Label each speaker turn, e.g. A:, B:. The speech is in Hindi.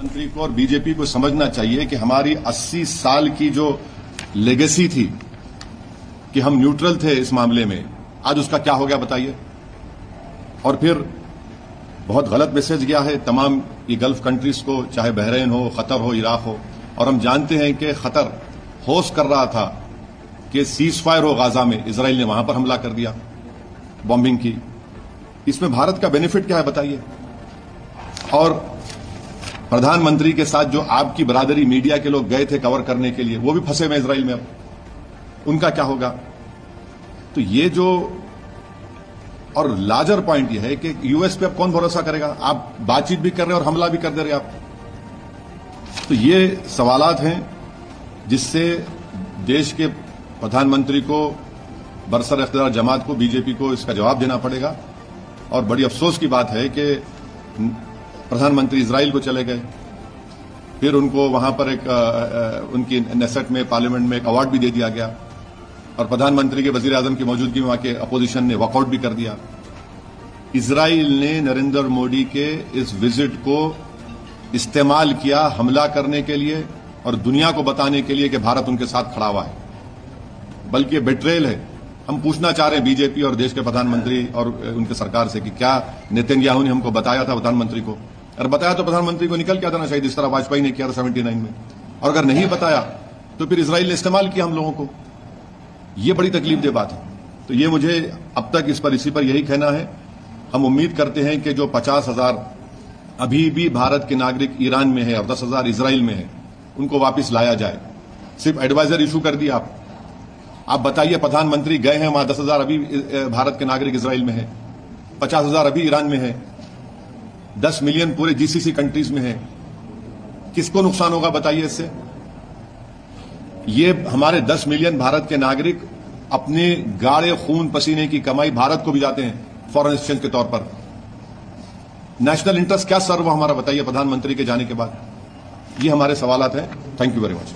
A: मंत्री को और बीजेपी को समझना चाहिए कि हमारी 80 साल की जो लेगेसी थी कि हम न्यूट्रल थे इस मामले में, आज उसका क्या हो गया बताइए। और फिर बहुत गलत मैसेज गया है तमाम ये गल्फ कंट्रीज को, चाहे बहरीन हो, कतर हो, इराक हो। और हम जानते हैं कि कतर होस्ट कर रहा था कि सीज फायर हो गाजा में, इजराइल ने वहां पर हमला कर दिया, बॉम्बिंग की। इसमें भारत का बेनिफिट क्या है बताइए। और प्रधानमंत्री के साथ जो आपकी बरादरी मीडिया के लोग गए थे कवर करने के लिए, वो भी फंसे हुए इजराइल में, अब उनका क्या होगा। तो ये जो, और लार्जर पॉइंट ये है कि यूएस पे अब कौन भरोसा करेगा। आप बातचीत भी कर रहे हैं और हमला भी कर दे रहे आप। तो ये सवालात हैं जिससे देश के प्रधानमंत्री को, बरसर इख्तियार जमात को, बीजेपी को इसका जवाब देना पड़ेगा। और बड़ी अफसोस की बात है कि प्रधानमंत्री इजराइल को चले गए, फिर उनको वहां पर एक उनकी नेसेट में, पार्लियामेंट में एक अवार्ड भी दे दिया गया, और प्रधानमंत्री के वजीर आजम की मौजूदगी में वहां के अपोजिशन ने वॉकआउट भी कर दिया। इजराइल ने नरेंद्र मोदी के इस विजिट को इस्तेमाल किया हमला करने के लिए और दुनिया को बताने के लिए कि भारत उनके साथ खड़ा हुआ है, बल्कि बेट्रेल है। हम पूछना चाह रहे हैं बीजेपी और देश के प्रधानमंत्री और उनके सरकार से कि क्या नेतन्याहू ने हमको बताया था प्रधानमंत्री को? अगर बताया तो प्रधानमंत्री को निकल के आ जाना चाहिए, जिस तरह वाजपेयी ने किया था 79 में। और अगर नहीं बताया तो फिर इजराइल ने इस्तेमाल किया हम लोगों को। ये बड़ी तकलीफदेह बात है। तो ये मुझे अब तक इसी पर यही कहना है। हम उम्मीद करते हैं कि जो 50,000 अभी भी भारत के नागरिक ईरान में है और 10,000 इजराइल में है, उनको वापस लाया जाए। सिर्फ एडवाइजर इशू कर दिया आप बताइए, प्रधानमंत्री गए हैं वहां, 10,000 अभी भारत के नागरिक इजराइल में है, 50,000 अभी ईरान में है, 10 मिलियन पूरे जीसीसी कंट्रीज में है। किसको नुकसान होगा बताइए इससे? ये हमारे 10 मिलियन भारत के नागरिक अपने गाढ़े खून पसीने की कमाई भारत को भी जाते हैं फॉरेन एक्सचेंज के तौर पर। नेशनल इंटरेस्ट क्या सर्व हमारा बताइए प्रधानमंत्री के जाने के बाद? ये हमारे सवालात हैं। Thank you very much.